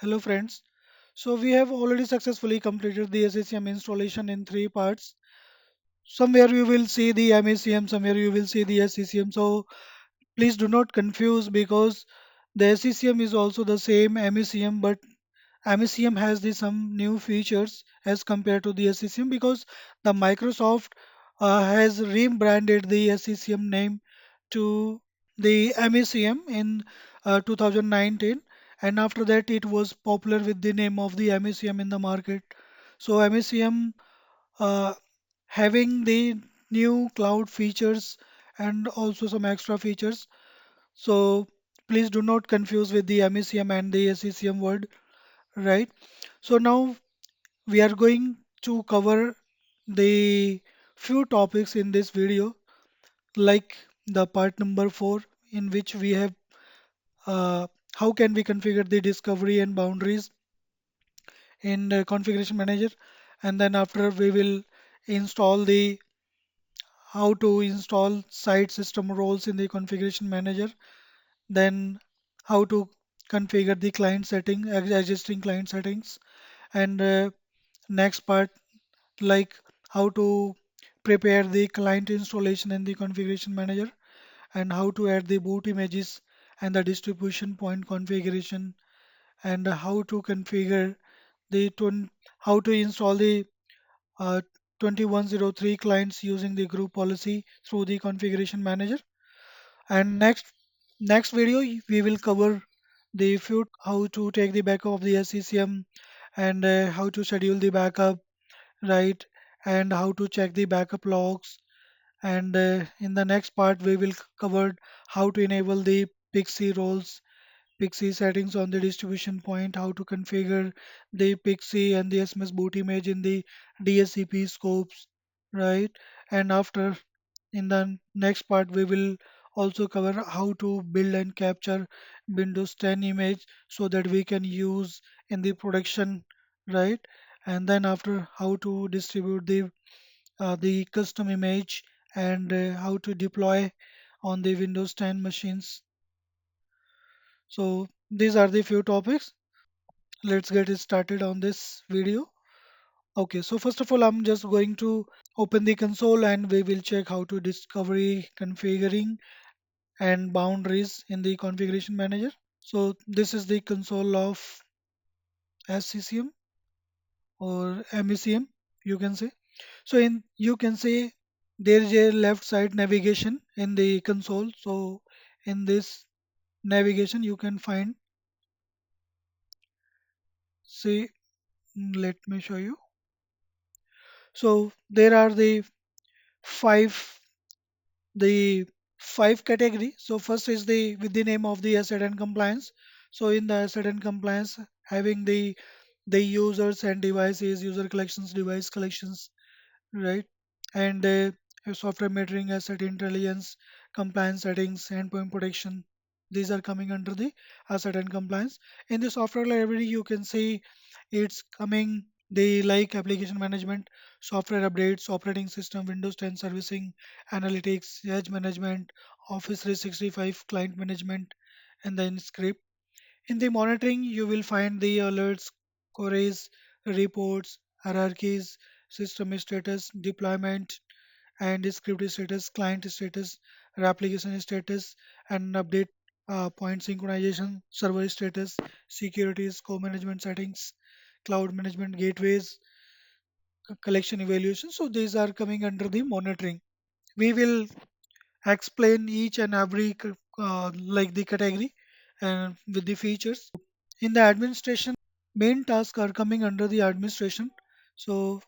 Hello friends. So we have already successfully completed the SCCM installation in three parts. Somewhere you will see the MACM, somewhere you will see the SCCM. So please do not confuse because the SCCM is also the same MACM, but MACM has some new features as compared to the SCCM because the Microsoft has rebranded the SCCM name to the MACM in 2019, and after that it was popular with the name of the MACM in the market. So MACM uh, having the new cloud features and also some extra features. So please do not confuse with the MECM and the SCCM word, right? So now we are going to cover the few topics in this video, like the part number 4, in which we have uh, how can we configure the discovery and boundaries in the configuration manager, and then after we will install the how to install site system roles in the configuration manager, then how to configure the client setting, existing client settings, and next part like how to prepare the client installation in the configuration manager, and how to add the boot images and the distribution point configuration, and how to configure the how to install the uh, 2103 clients using the group policy through the configuration manager. And next video we will cover the few how to take the backup of the SCCM, and how to schedule the backup, right, and how to check the backup logs. And in the next part we will cover how to enable the Pixie roles, Pixie settings on the distribution point, how to configure the Pixie and the SMS boot image in the DSCP scopes, right? And after, in the next part, we will also cover how to build and capture Windows 10 image so that we can use in the production, right? And then after, how to distribute the custom image, and how to deploy on the Windows 10 machines. So these are the few topics. Let's get it started on this video. Okay, so first of all, I'm just going to open the console and we will check how to discovery configuring and boundaries in the configuration manager. So this is the console of SCCM or MECM, you can say. So in you can say there is a left side navigation in the console. So in this navigation you can find, see, let me show you. So there are five the five category. So first is the with the name of the asset and compliance. So in the asset and compliance, having the users and devices, user collections, device collections, right? And software metering, asset intelligence, compliance settings, endpoint protection. These are coming under the asset and compliance. In the software library, you can see it's coming the like application management, software updates, operating system, Windows 10 servicing, analytics, edge management, Office 365 client management, and then script. In the monitoring, you will find the alerts, queries, reports, hierarchies, system status, deployment, and script status, client status, replication status, and update point synchronization, server status, securities, co-management settings, cloud management gateways, collection evaluation. So these are coming under the monitoring. We will explain each and every like the category and with the features. In the administration, main tasks are coming under the administration. So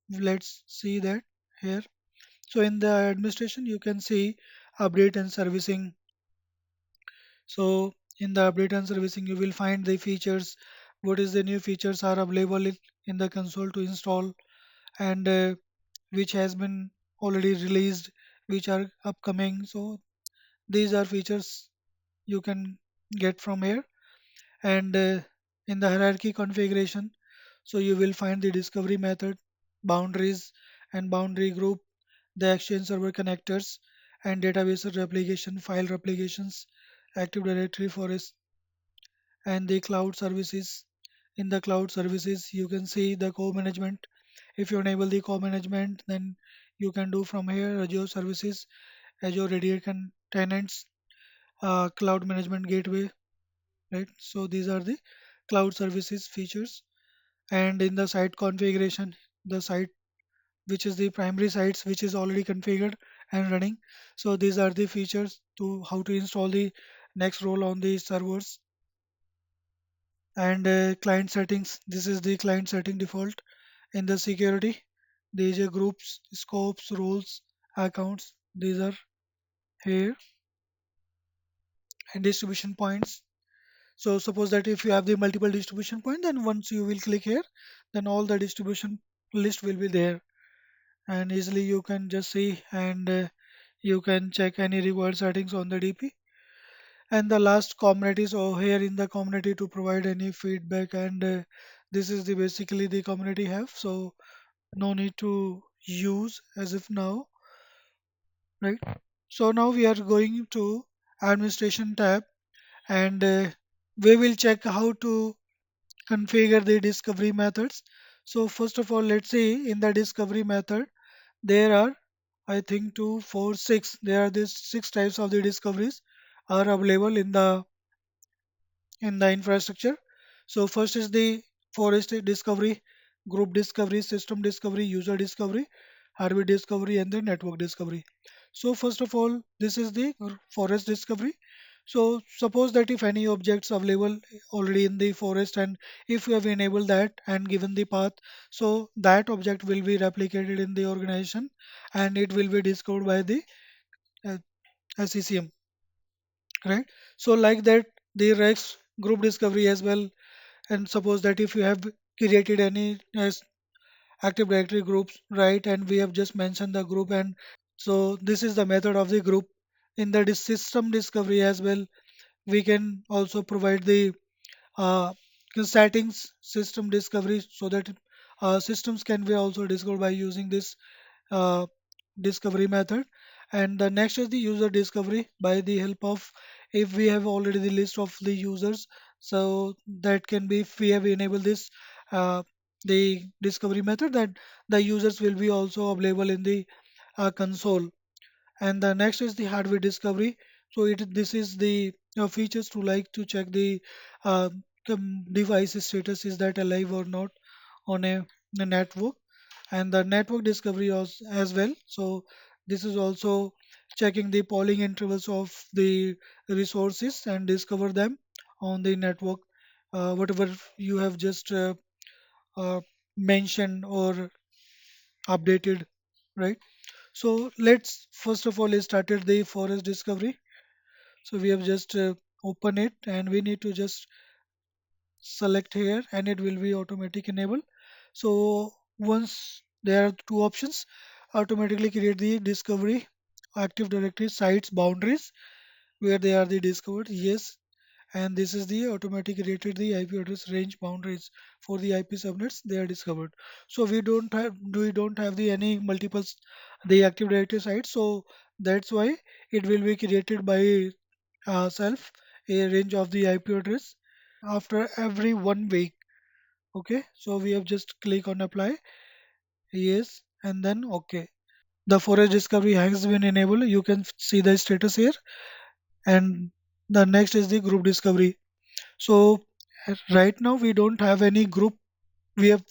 let's see that here. So in the administration, you can see update and servicing. So in the update and servicing, you will find the features. What is the new features are available in the console to install, and which has been already released, which are upcoming. So these are features you can get from here. And in the hierarchy configuration, so you will find the discovery method, boundaries and boundary group, the exchange server connectors, and database replication, file replications, active directory forest, and the cloud services. in the cloud services, you can see the co-management. If you enable the co-management, then you can do from here Azure services, Azure Radiant tenants, cloud management gateway, right? So these are the cloud services features. And in the site configuration, the site which is the primary sites which is already configured and running. So these are the features to how to install the next role on the servers. And client settings, this is the client setting default. In the security, these are groups, scopes, roles, accounts, these are here. And distribution points, so suppose that if you have the multiple distribution point, then once you will click here, then all the distribution list will be there, and easily you can just see, and you can check any required settings on the DP. And the last community, so here in the community to provide any feedback, and this is the basically the community have, so no need to use as if now, right? So now we are going to administration tab, and we will check how to configure the discovery methods. So first of all, let's see in the discovery method, there are, I think, two, four, six. There are these six types of the discoveries are available in the infrastructure. So first is the forest discovery, group discovery, system discovery, user discovery, hardware discovery, and the network discovery. So first of all, this is the forest discovery. So suppose that if any objects available already in the forest, and if you have enabled that and given the path, so that object will be replicated in the organization, and it will be discovered by the uh, SCCM, right? So like that, the Rex group discovery as well. And suppose that if you have created any as active directory groups, right, and we have just mentioned the group, and so this is the method of the group. In the system discovery as well, we can also provide the uh, settings system discovery, so that systems can be also discovered by using this uh, discovery method. And the next is the user discovery by the help of, if we have already the list of the users, so that can be, if we have enabled this the discovery method, that the users will be also available in the console. And the next is the hardware discovery. So it this is the features to like to check uh, the device status, is that alive or not on a network. And the network discovery as well, so this is also checking the polling intervals of the resources and discover them on the network, whatever you have just uh, mentioned or updated, right? So let's first of all started the forest discovery. So we have just open it, and we need to just select here, and it will be automatic enable. So once there are two options, automatically create the discovery active directory sites boundaries where they are the discovered, yes. And this is the automatic created the IP address range boundaries for the IP subnets they are discovered. So we don't have the any multiples the active directory sites, so that's why it will be created by self a range of the IP address after every 1 week. Okay, so we have just click on apply, yes, and then okay. The forest discovery has been enabled. You can see the status here, and the next is the group discovery. So right now we don't have any group. We have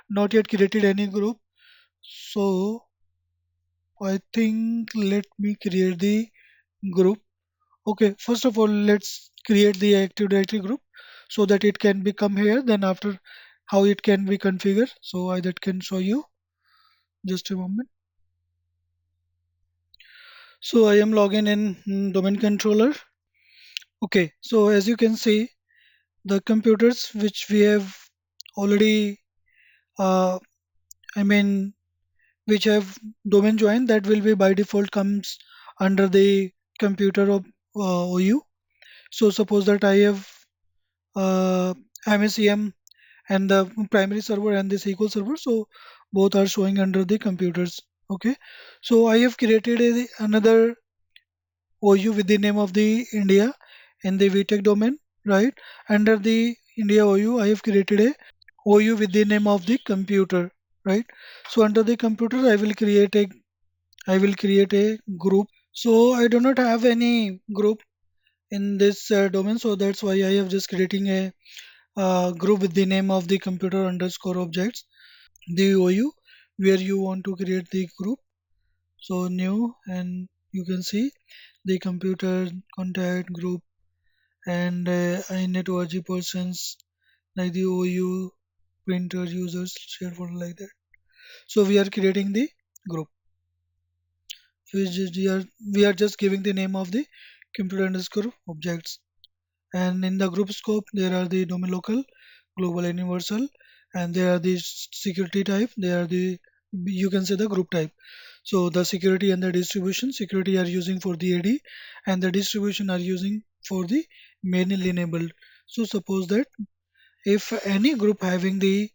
not yet created any group. So I think let me create the group. Okay, first of all, let's create the Active Directory group so that it can become here. Then after how it can be configured. So I that can show you. Just a moment. So I am logging in domain controller. Okay, so as you can see, the computers which we have already, uh, I mean, which have domain join, that will be by default comes under the computer of OU. So suppose that I have MACM and the primary server and the SQL server, so both are showing under the computers. Okay, so I have created another OU with the name of the India in the VTech domain, right? Under the India OU, I have created a OU with the name of the computer, right? So under the computer I will create a group. So I do not have any group in this domain, so that's why I have just creating a group with the name of the computer underscore objects, the OU, where you want to create the group. So new, and you can see the computer contact group, and iNet persons, like the OU printer users share folder, like that. So we are creating the group. We are just giving the name of the computer underscore objects. And in the group scope, there are the domain local, global and universal, and there are the security type. There are the, you can say, the group type. So the security and the distribution, security are using for the AD, and the distribution are using for the manually enabled. So suppose that if any group having the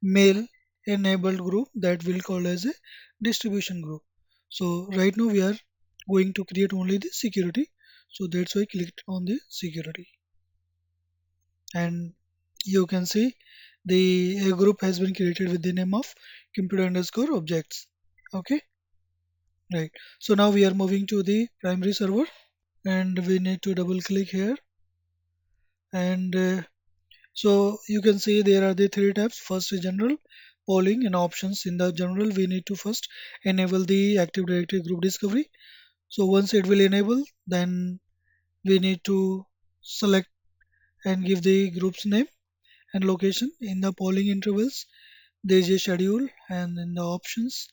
mail enabled group, that will call as a distribution group. So right now we are going to create only the security. So that's why I clicked on the security, and you can see the a group has been created with the name of computer underscore objects. Okay, right. So now we are moving to the primary server, and we need to double click here, and so you can see there are the three tabs. First is general, polling, and options. In the general, we need to first enable the Active Directory group discovery. So once it will enable, then we need to select and give the group's name and location. In the polling intervals, there is a schedule, and in the options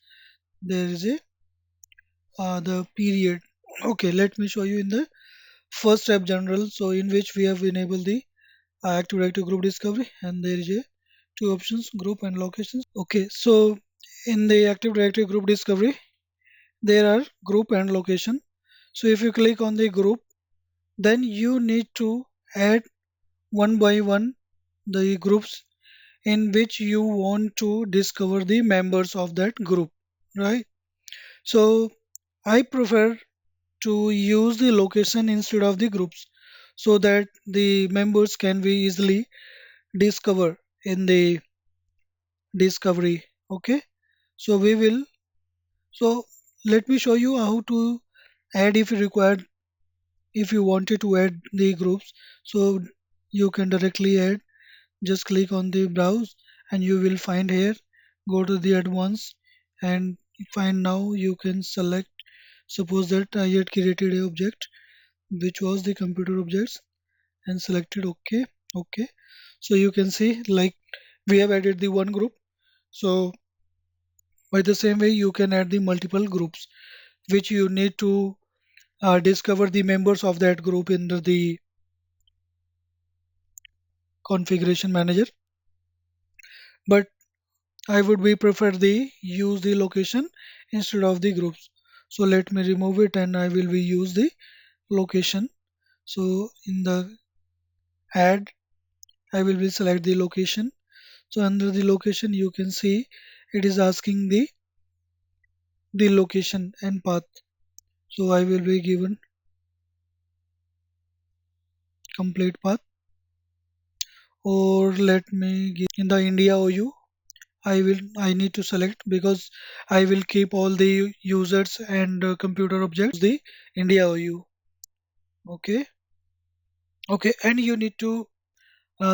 there is a the period. Okay, let me show you in the first tab general. So in which we have enabled the Active Directory group discovery, and there is a two options, group and locations. Okay, so in the Active Directory group discovery, there are group and location. So if you click on the group, then you need to add one by one the groups in which you want to discover the members of that group, right? So I prefer to use the location instead of the groups, so that the members can be easily discovered in the discovery. Okay, so we will, so let me show you how to add, if you required, if you wanted to add the groups. So you can directly add, just click on the browse, and you will find here, go to the advanced, and find, now you can select. Suppose that I had created a object which was the computer objects, and selected OK. Okay, so you can see, like, we have added the one group. So by the same way you can add the multiple groups which you need to discover the members of that group in the configuration manager. But I would be prefer the use the location instead of the groups. So let me remove it, and I will be use the location. So in the add, I will be select the location. So under the location you can see it is asking the location and path. So I will be given complete path, or let me give in the India OU. I need to select, because I will keep all the users and computer objects. So I will use the India OU. Okay, okay, and you need to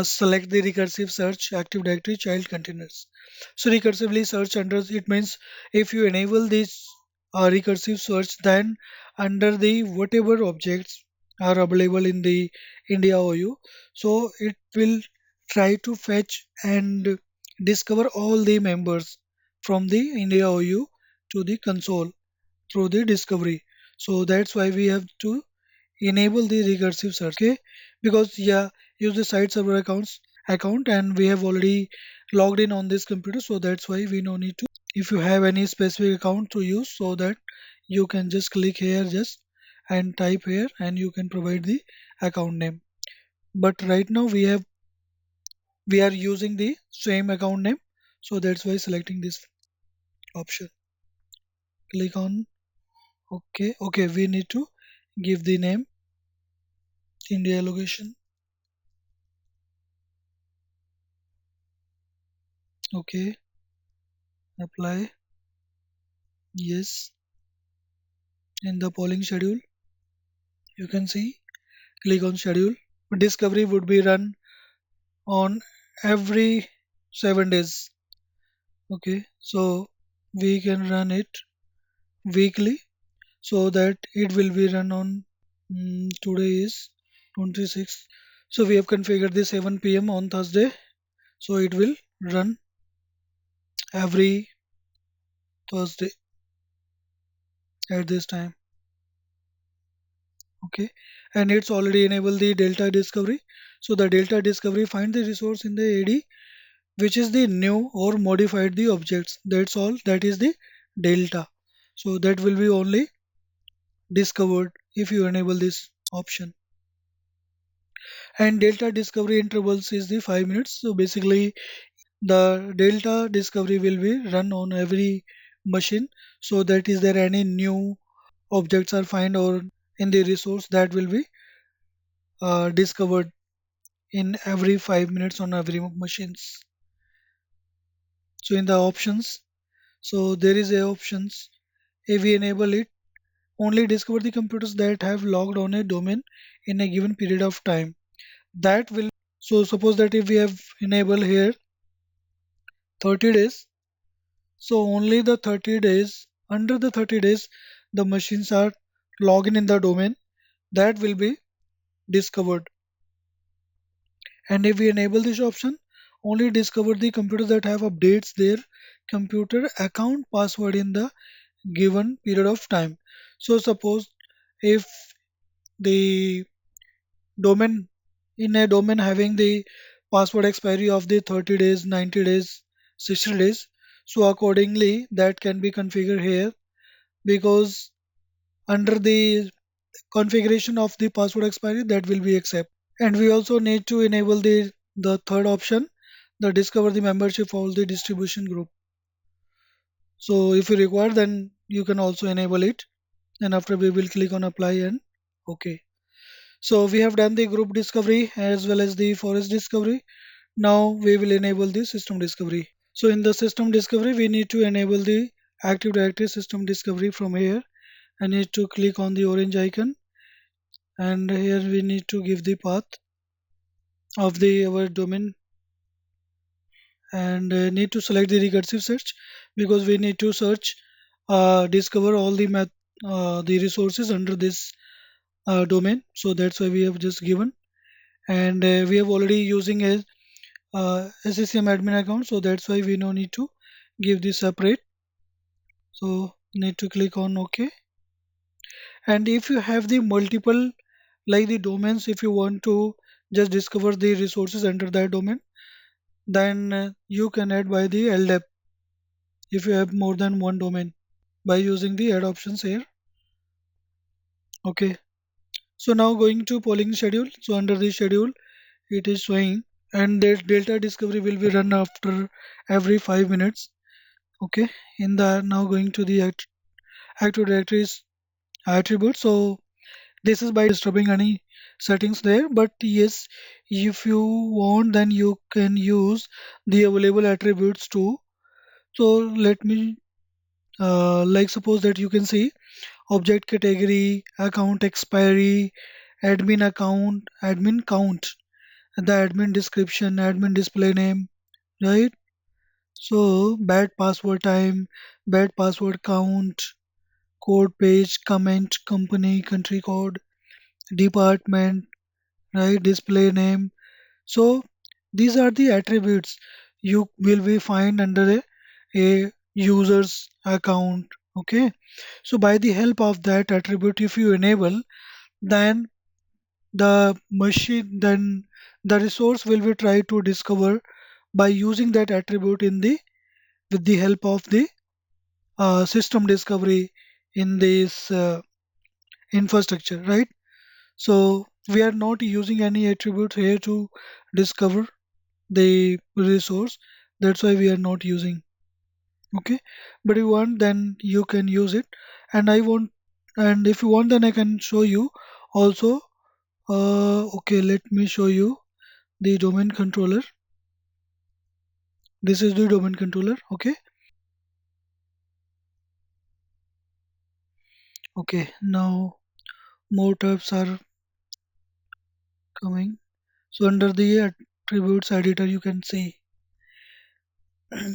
select the recursive search Active Directory child containers. So recursively search under it means, if you enable this recursive search, then under the whatever objects are available in the India OU, so it will try to fetch and discover all the members from the India OU to the console through the discovery. So that's why we have to enable the recursive search. Okay, because yeah, use the site server account, and we have already logged in on this computer, so that's why we no need to. If you have any specific account to use, so that you can just click here, just and type here, and you can provide the account name. But right now we are using the same account name, so that's why selecting this option. Click on OK. Okay, we need to give the name India location. Okay, apply. Yes, in the polling schedule, you can see, click on schedule. Discovery would be run on every 7 days. Okay, so we can run it weekly so that it will be run on today is 26th. So we have configured the 7 p.m. on Thursday. So it will run every Thursday at this time. Okay, and it's already enabled the delta discovery. So the delta discovery find the resource in the AD which is the new or modified the objects. That's all. That is the delta. So that will be only discovered if you enable this option. And delta discovery intervals is the 5 minutes. So basically the delta discovery will be run on every machine. So that is there any new objects are find or in the resource that will be discovered in every 5 minutes on every machines. So in the options, so there is a options. If we enable it, only discover the computers that have logged on a domain in a given period of time. That will, so suppose that if we have enable here 30 days, so only the 30 days, under the 30 days, the machines are logged in the domain that will be discovered. And if we enable this option, only discover the computers that have updates their computer account password in the given period of time. So suppose if the domain in a domain having the password expiry of the 30 days, 90 days, 60 days, so accordingly that can be configured here because under the configuration of the password expiry that will be accept. And we also need to enable the third option, the discover the membership of the distribution group. So if you require, then you can also enable it. And after we will click on apply and OK. So we have done the group discovery as well as the forest discovery. Now we will enable the system discovery. So in the system discovery, we need to enable the Active Directory system discovery from here. I need to click on the orange icon and here we need to give the path of the our domain and need to select the recursive search because we need to search discover all the the resources under this domain. So that's why we have just given and we have already using a SCCM admin account, so that's why we no need to give this separate. So need to click on OK. And if you have the multiple like the domains, if you want to just discover the resources under that domain, then you can add by the LDAP if you have more than one domain by using the add options here. Okay. So now going to polling schedule. So under the schedule, it is showing and that delta discovery will be run after every 5 minutes. Okay. In the now going to the Active Directories attribute. So this is by disturbing any settings there. But yes, if you want, then you can use the available attributes too. So let me like suppose that you can see object category, account expiry, admin account, admin count, the admin description, admin display name, right? So bad password time, bad password count, code page, comment, company, country code, department, right? Display name. So these are the attributes you will be find under a user's account. Okay. So by the help of that attribute, if you enable, then then the resource will be try to discover by using that attribute in the with the help of the system discovery in this infrastructure, right? So we are not using any attribute here to discover the resource. That's why we are not using. Okay, but if you want, then you can use it. And I want, and if you want, then I can show you also. Okay, let me show you the domain controller. This is the domain controller. Okay. Okay. Now more tabs are coming. So under the attributes editor, you can see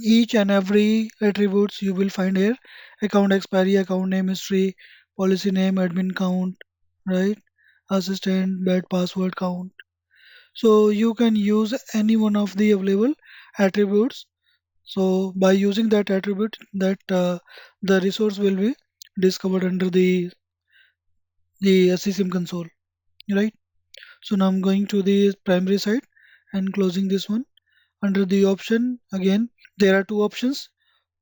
each and every attributes you will find here: account expiry, account name history, policy name, admin count, right? Assistant, bad password count. So you can use any one of the available attributes. So by using that attribute, that the resource will be discovered under the SCCM console, right? So now I'm going to the primary site and closing this one. Under the option again, there are two options.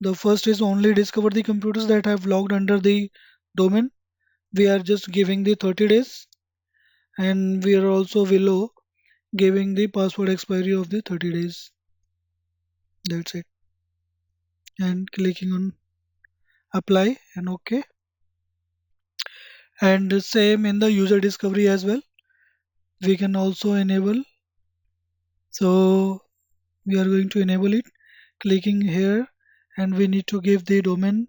The first is only discover the computers that have logged under the domain. We are just giving the 30 days, and we are also below giving the password expiry of the 30 days. That's it. And clicking on apply and OK. And the same in the user discovery as well. We can also enable. So we are going to enable it. Clicking here, and we need to give the domain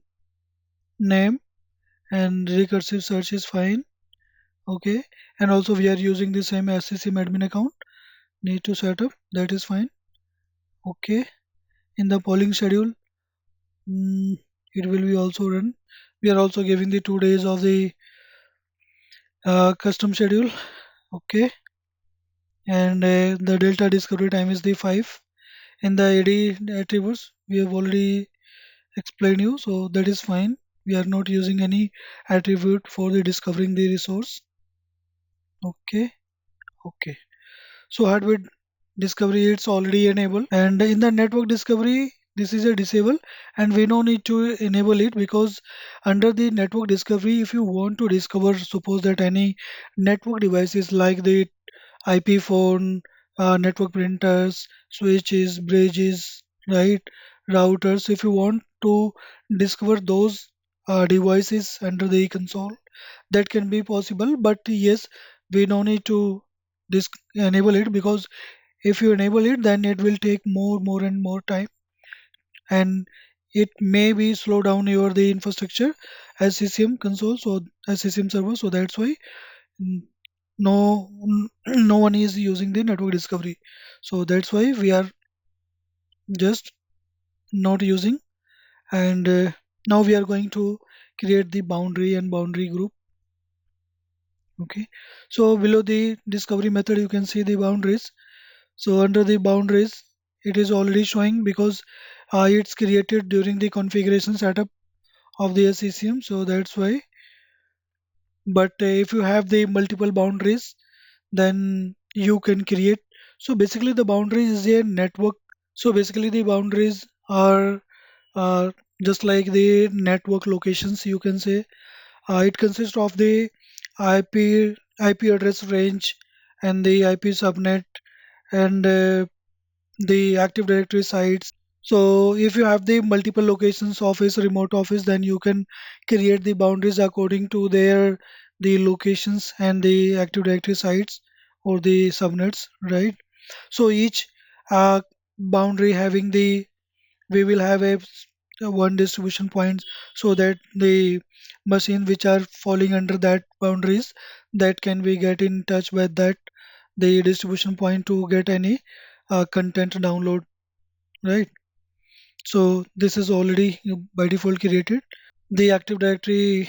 name, and recursive search is fine. Okay. And also we are using the same SCCM admin account. Need to set up. That is fine. Okay. In the polling schedule, mm, it will be also run. We are also giving the 2 days of the custom schedule. Okay. And the delta discovery time is the 5. In the AD attributes, we have already explained you, so that is fine. We are not using any attribute for the discovering the resource. Okay. Okay. So hardware discovery, it's already enabled, and in the network discovery this is a disable, and we no need to enable it, because under the network discovery, if you want to discover, suppose that any network devices like the IP phone, network printers, switches, bridges, right, routers, if you want to discover those devices under the console, that can be possible. But yes, we no need to enable it, because if you enable it, then it will take more and more time, and it may be slow down your the infrastructure as CCM console, so as CCM server. So that's why mm, no one is using the network discovery. So that's why we are just not using. And now we are going to create the boundary and boundary group. Okay. So below the discovery method, you can see the boundaries. So under the boundaries, it is already showing, because it's created during the configuration setup of the SCCM. So that's why. But if you have the multiple boundaries, then you can create. So basically, the boundaries is a network. So basically, the boundaries are just like the network locations. You can say it consists of the IP address range and the IP subnet and the Active Directory sites. So if you have the multiple locations office, remote office, then you can create the boundaries according to their the locations and the Active Directory sites or the subnets, right? So each boundary having the we will have a one distribution point, so that the machine which are falling under that boundaries, that can we get in touch with that the distribution point to get any content download, right? So this is already by default created. The Active Directory,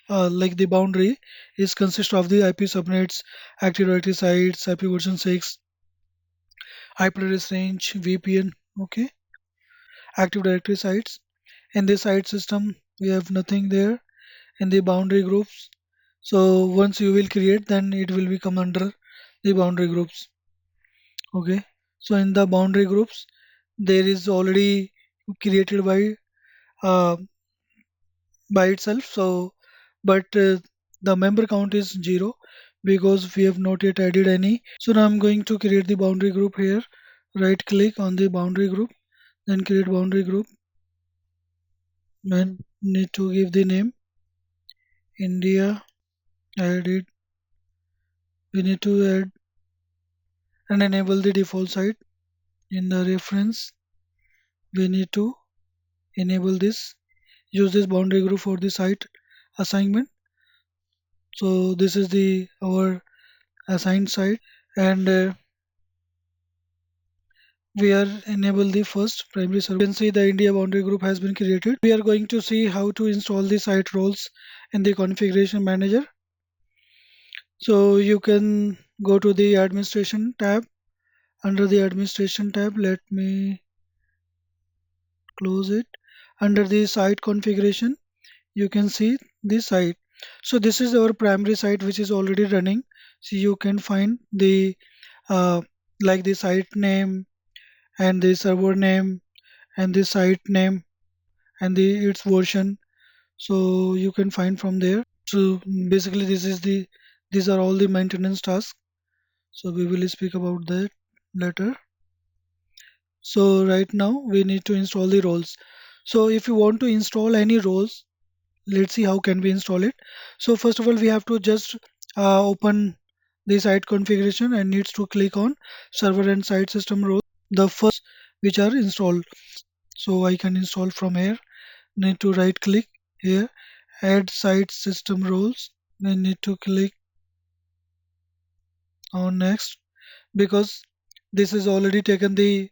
like the boundary, is consist of the IP subnets, Active Directory sites, IP version 6, IP address range, VPN. Okay, Active Directory sites. In the site system, we have nothing there. In the boundary groups, so once you will create, then it will become under the boundary groups. Okay, so in the boundary groups, there is already created uh, by itself. So, but the member count is 0, because we have not yet added any. So now I'm going to create the boundary group here. Right click on the boundary group, then create boundary group, and need to give the name India. Add it. We need to add and enable the default site in the reference. we need to enable this, use this boundary group for the site assignment. So this is the our assigned site, and we are enable the first primary server. You can see the India boundary group has been created. We are going to see how to install the site roles in the configuration manager. So you can go to the administration tab. Under the administration tab, let me close it. Under the site configuration, you can see the site. So this is our primary site which is already running. So you can find the uh, like the site name and the server name and the site name and the its version. So you can find from there. So basically these are all the maintenance tasks. So we will speak about that later. So right now we need to install the roles. So if you want to install any roles, let's see how can we install it. So first of all we have to just open the site configuration and needs to click on server and site system roles, the first which are installed. So I can install from here. Need to right click here, add site system roles. Then need to click on next because this is already taken the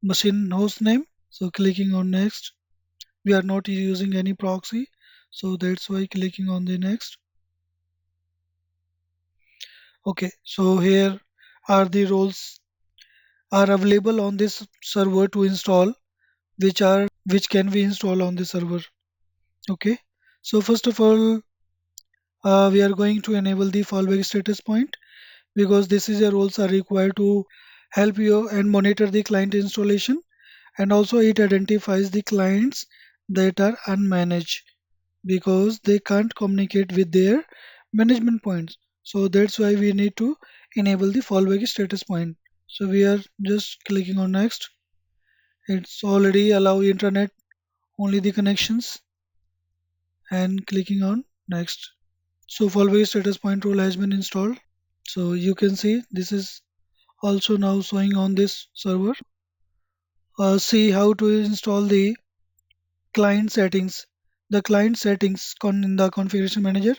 machine host name. So clicking on next, we are not using any proxy, so that's why clicking on the next. Okay, so here are the roles are available on this server to install, which can be installed on the server. Okay, so first of all, we are going to enable the fallback status point because this is a roles are required to help you and monitor the client installation, and also it identifies the clients that are unmanaged because they can't communicate with their management points. So that's why we need to enable the fallback status point. So we are just clicking on next. It's already allow internet only the connections and clicking on next. So fallback status point rule has been installed. So you can see this is also now showing on this server. See how to install the client settings. The client settings in the configuration manager.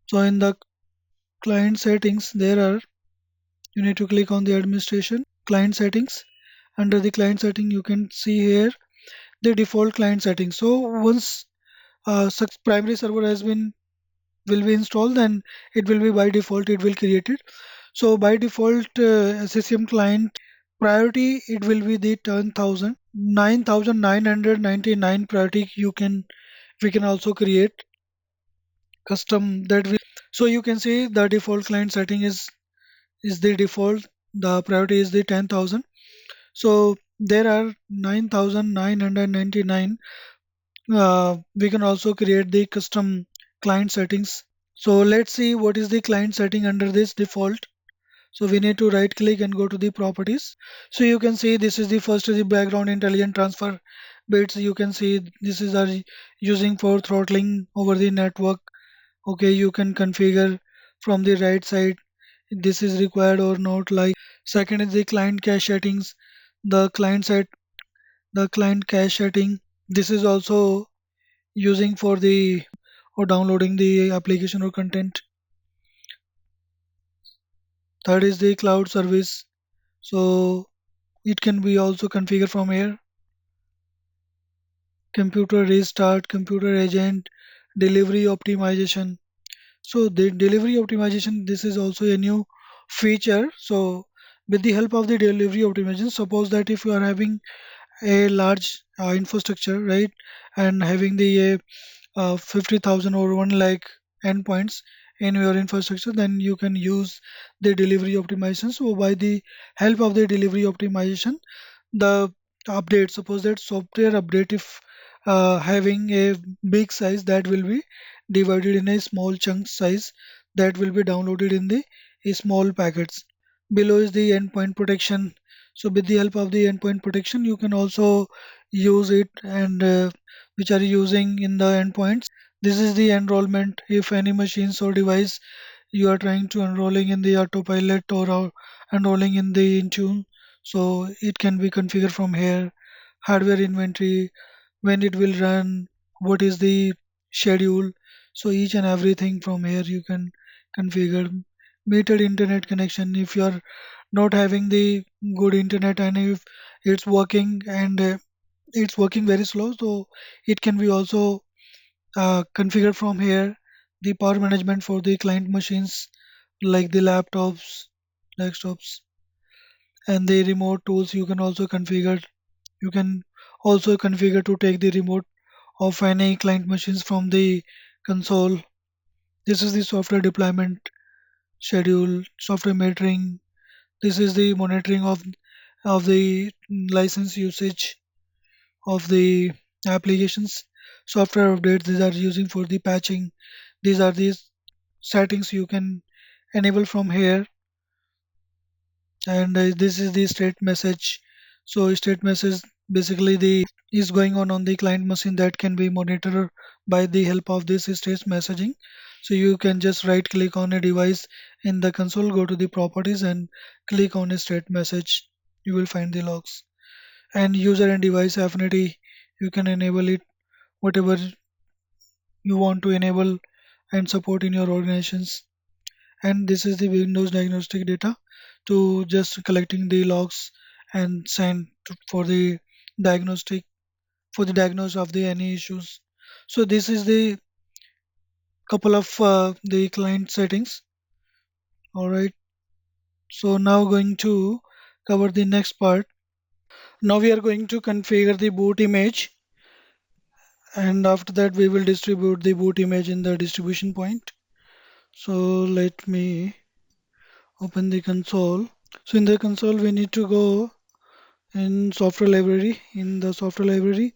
So in the client settings, there are you need to click on the administration client settings. Under the client setting, you can see here the default client settings. So once such primary server has been will be installed, then it will be by default it will create it. So by default, SCCM client priority it will be the 10,000 9,999 priority. We can also create custom that will. So you can see the default client setting is the default. The priority is the 10,000. So there are 9,999. We can also create the custom client settings. So let's see what is the client setting under this default. So we need to right click and go to the properties. So you can see this is the first is the background intelligent transfer bits. You can see this is our using for throttling over the network. Okay, you can configure from the right side this is required or not. Like second is the client cache settings. The client set the client cache setting. This is also using for the or downloading the application or content. Third is the cloud service. So it can be also configured from here. Computer restart, computer agent, delivery optimization. So the delivery optimization, this is also a new feature. So with the help of the delivery optimization, suppose that if you are having a large infrastructure, right, and having the 50,000 or 1 lakh endpoints in your infrastructure, then you can use the delivery optimization. So by the help of the delivery optimization, the update, suppose that software update if having a big size, that will be divided in a small chunk size that will be downloaded in the small packets. Below is the endpoint protection. So with the help of the endpoint protection you can also use it, and which are using in the endpoints. This is the enrollment. If any machines or device you are trying to enrolling in the autopilot or enrolling in the Intune, so it can be configured from here. hardware inventory, when it will run, what is the schedule. So each and everything from here you can configure. Metered internet connection, if you are not having the good internet and if it's working and it's working very slow, so it can be also configured from here. The power management for the client machines like the laptops, desktops, and the remote tools you can also configure. You can also configure to take the remote of any client machines from the console. This is the software deployment schedule, software metering. This is the monitoring of the license usage of the applications. Software updates, these are using for the patching. These are the settings you can enable from here. And this is the state message. So state message basically the is going on the client machine that can be monitored by the help of this state messaging. So you can just right click on a device in the console, go to the properties and click on a state message. You will find the logs. And user and device affinity, you can enable it whatever you want to enable and support in your organizations. And this is the Windows diagnostic data to just collecting the logs and send for the diagnostic, for the diagnosis of the any issues. So this is the couple of the client settings. All right. So now going to cover the next part. Now we are going to configure the boot image, and after that we will distribute the boot image in the distribution point. So let me open the console. So in the console we need to go in software library. In the software library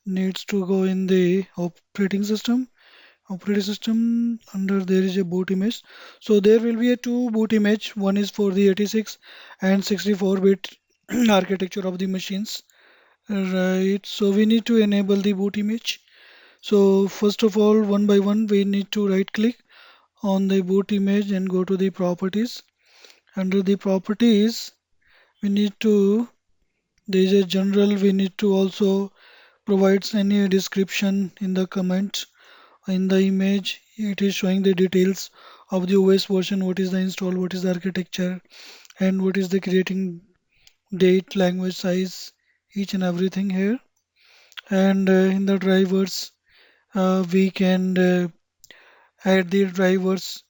needs to go in the operating system. Under there is a boot image. So there will be a two boot image. One is for the 86 and 64-bit architecture of the machines. Right. So we need to enable the boot image. So first of all, one by one, we need to right click on the boot image and go to the properties. Under the properties, we need to, there is a general, we need to also provide any description in the comment. In the image, it is showing the details of the OS version, what is the install, what is the architecture, and what is the creating date, language size, each and everything here. And in the drivers, we can add the drivers,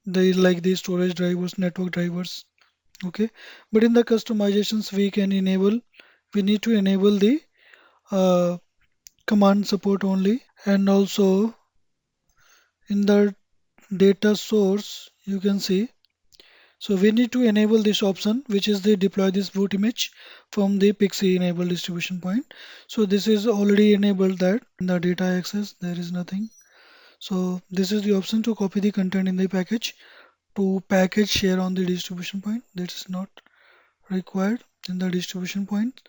they like the storage drivers, network drivers. Okay, but in the customizations, we need to enable the uh, command support only. And also in the data source, you can see, so we need to enable this option, which is the deploy this boot image from the Pixie enable distribution point. So this is already enabled that in the data access, there is nothing. So this is the option to copy the content in the package to package share on the distribution point. That is not required in the distribution point.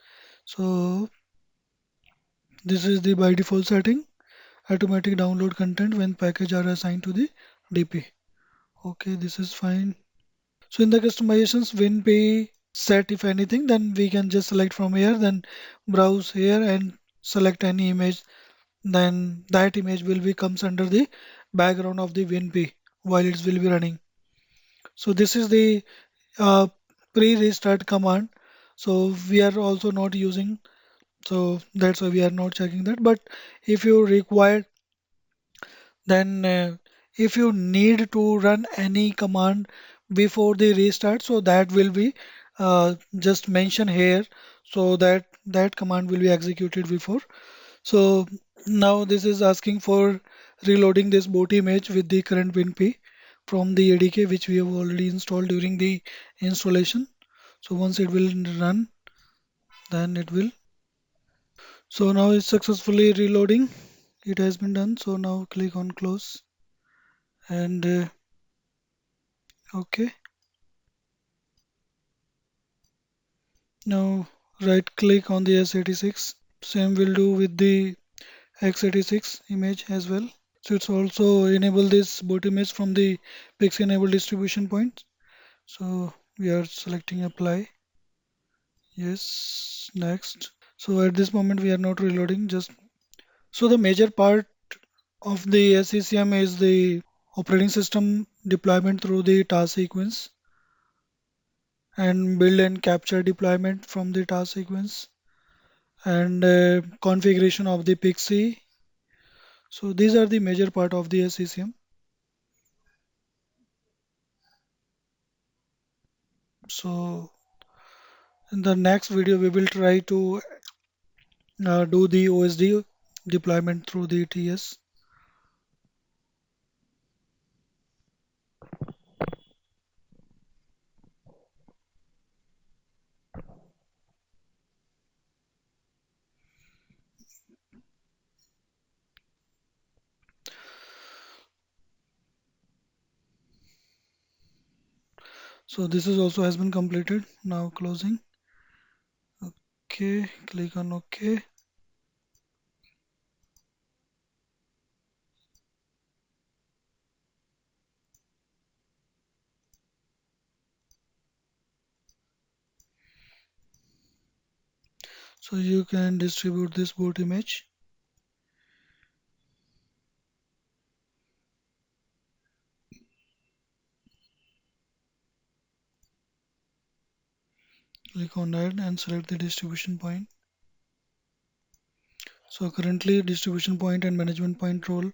So this is the by default setting, automatic download content when package are assigned to the DP. Okay, this is fine. So in the customizations, WinPay set if anything, then we can just select from here, then browse here and select any image. Then that image will be comes under the background of the WinPay while it will be running. So this is the uh, pre-restart command. So we are also not using, so that's why we are not checking that. But if you require, then if you need to run any command before the restart, so that will be just mention here, so that that command will be executed before. So now this is asking for reloading this boot image with the current WinP from the ADK which we have already installed during the installation. So once it will run, then it will. So now it's successfully reloading. It has been done. So now click on close and okay. Now right click on the x86. Same will do with the x86 image as well. So it's also enable this boot image from the Pixie enable distribution point. So we are selecting apply. Yes, next. So at this moment we are not reloading. Just so the major part of the SCCM is the operating system deployment through the task sequence and build and capture deployment from the task sequence and configuration of the Pixie. So these are the major part of the SCCM. So in the next video we will try to do the OSD deployment through the TS. So this is also has been completed. Now closing. Okay, click on OK. So you can distribute this boot image. Click on that and select the distribution point. So currently distribution point and management point role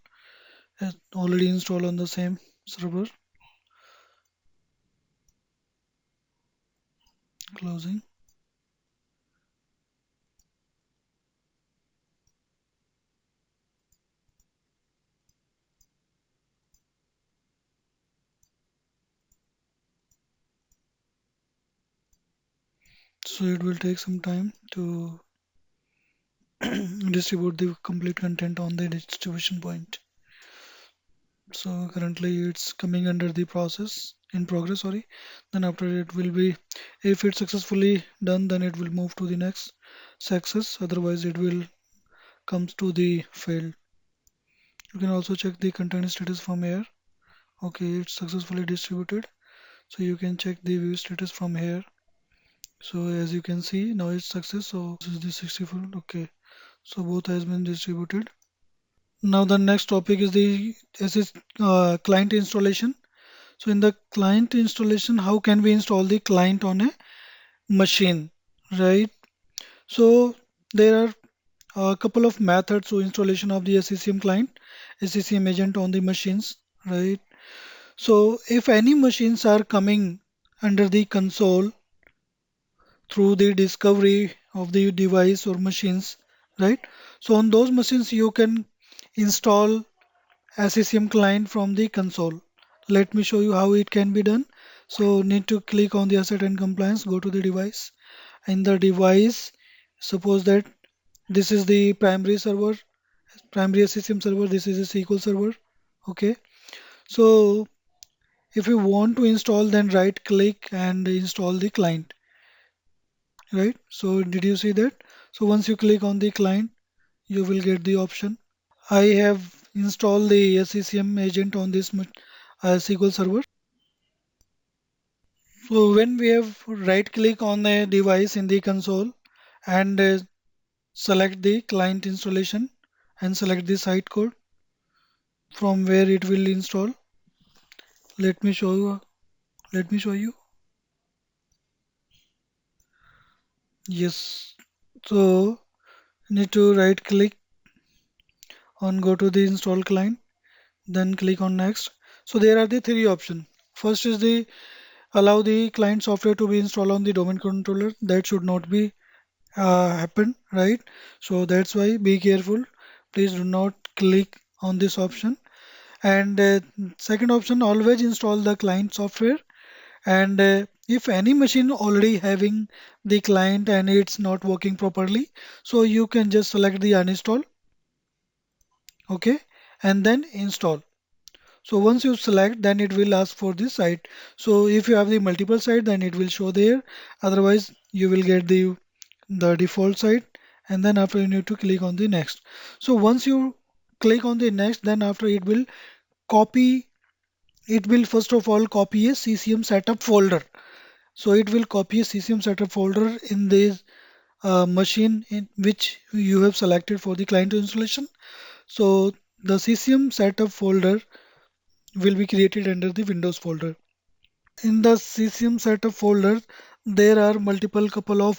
is already installed on the same server. Closing. So it will take some time to distribute the complete content on the distribution point. So currently it's coming under the process in progress, sorry. Then after it will be, if it's successfully done, then it will move to the next success. Otherwise it will comes to the failed. You can also check the content status from here. Okay, it's successfully distributed. So you can check the view status from here. So as you can see, now it's success. So this is the 64. Okay, so both has been distributed. Now the next topic is the client installation. So in the client installation, how can we install the client on a machine, right? So there are a couple of methods to installation of the SCCM client, SCCM agent on the machines, right? So if any machines are coming under the console through the discovery of the device or machines, right? So on those machines you can install SCCM client from the console. Let me show you how it can be done. So need to click on the asset and compliance, go to the device. In the device, suppose that this is the primary server, primary SCCM server, this is a SQL server. Okay. So if you want to install, then right click and install the client, right? So did you see that? So once you click on the client, you will get the option. I have installed the SCCM agent on this SQL server. So when we have right click on a device in the console and select the client installation and select the site code from where it will install. Let me show you. Let me show you. Yes. So need to right click on go to the install client, then click on next. So there are the three options. First is the allow the client software to be installed on the domain controller. That should not be happen, right? So that's why be careful. Please do not click on this option. And second option, always install the client software. And if any machine already having the client and it's not working properly, so you can just select the uninstall, okay, and then install. So once you select, then it will ask for the site. So if you have the multiple site, then it will show there. Otherwise, you will get the default site, and then after you need to click on the next. So once you click on the next, then after it will copy. It will first of all copy a CCM setup folder. So it will copy a CCM setup folder in this machine in which you have selected for the client installation. So the CCM setup folder will be created under the Windows folder. In the CCM setup folder, there are multiple couple of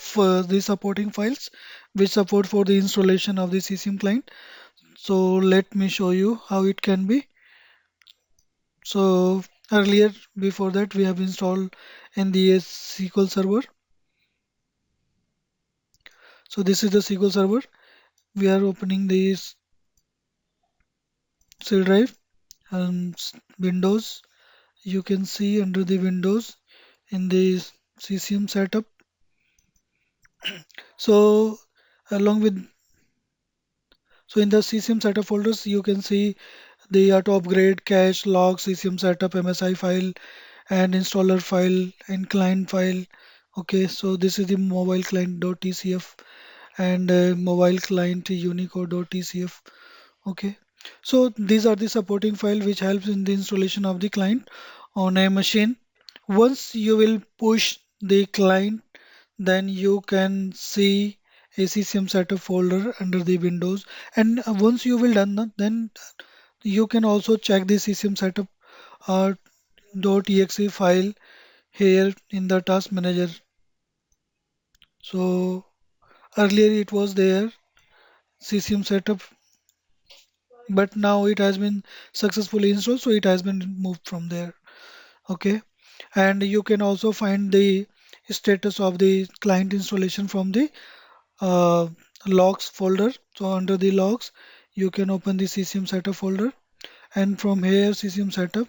the supporting files which support for the installation of the CCM client. So let me show you how it can be. So earlier, before that, we have installed NDS SQL Server. So this is the SQL Server. We are opening this C drive and Windows. You can see under the Windows in the CCM setup. So along with in the CCM setup folders, you can see the auto upgrade, cache, log, CCM setup, MSI file, and installer file and client file. Okay, so this is the mobile client.tcf and mobile client unicode.tcf. Okay, so these are the supporting file which helps in the installation of the client on a machine. Once you will push the client, then you can see a CCM setup folder under the Windows. And once you will done that, then you can also check the CCM setup uh, .exe file here in the task manager. So earlier it was there CCM setup, but now it has been successfully installed, so it has been moved from there. Okay, and you can also find the status of the client installation from the uh, logs folder. So under the logs, you can open the CCM setup folder, and from here CCM setup,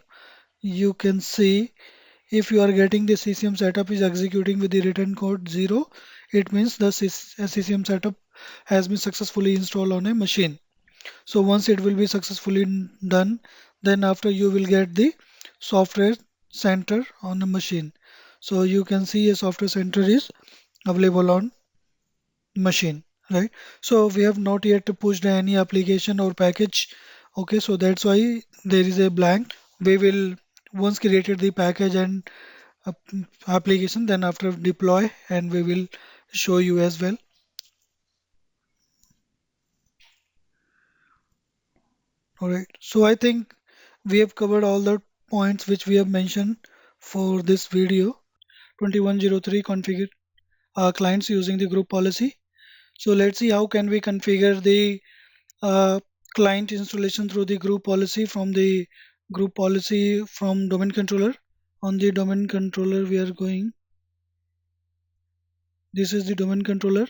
you can see if you are getting the CCM setup is executing with the return code 0, it means the CCM setup has been successfully installed on a machine. So once it will be successfully done, then after you will get the software center on the machine. So you can see a software center is available on machine, right? So we have not yet pushed any application or package. Okay, so that's why there is a blank. We will once created the package and application, then after deploy, and we will show you as well. All right, so I think we have covered all the points which we have mentioned for this video. 2103 configure clients using the group policy. So let's see how can we configure the uh, client installation through the group policy from the group policy from domain controller. On the domain controller, we are going. This is the domain controller,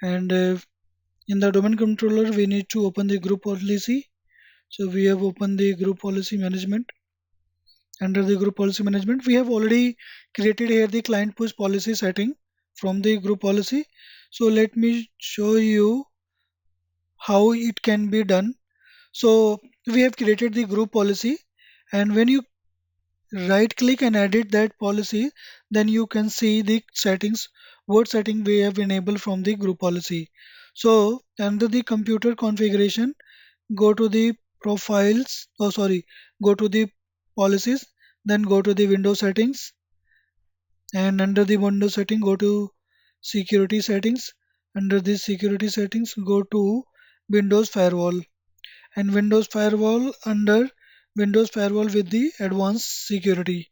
and in the domain controller, we need to open the group policy. So we have opened the group policy management. Under the group policy management, we have already created here the client push policy setting from the group policy. So let me show you how it can be done. So we have created the group policy, and when you right click and edit that policy, then you can see the settings, what setting we have enabled from the group policy. So under the computer configuration, go to the profiles, oh sorry, go to the policies, then go to the Windows settings, and under the Windows setting, go to security settings. Under the security settings, go to Windows Firewall, and Windows Firewall under Windows Firewall with the advanced security.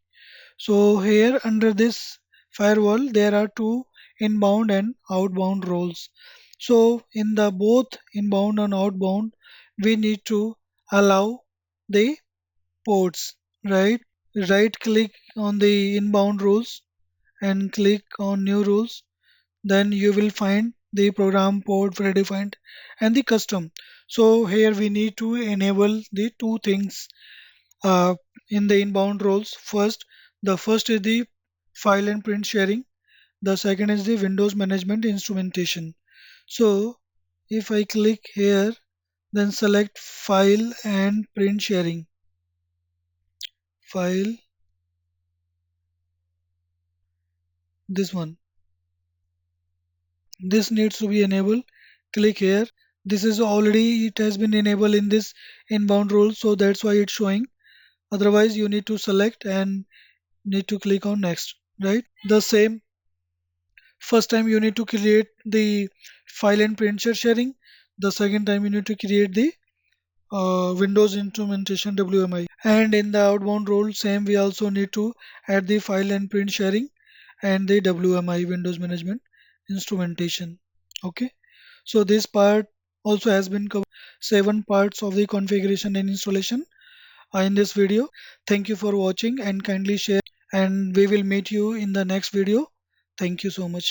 So here under this firewall, there are two inbound and outbound roles. So in the both inbound and outbound, we need to allow the ports, right? Right click on the inbound rules and click on new rules. Then you will find the program port predefined and the custom. So here we need to enable the two things uh, in the inbound roles. The first is the file and print sharing. The second is the Windows management instrumentation. So if I click here, then select file and print sharing. File, this one. This needs to be enabled. Click here. This is already, it has been enabled in this inbound role, so that's why it's showing. Otherwise, you need to select and need to click on next, right? The First time you need to create the file and print share sharing. The second time you need to create the Windows instrumentation WMI. And in the outbound role, same we also need to add the file and print sharing and the WMI Windows Management Instrumentation. Okay, so this part also has been covered 7 parts of the configuration and installation in this video. Thank you for watching and kindly share, and we will meet you in the next video. Thank you so much.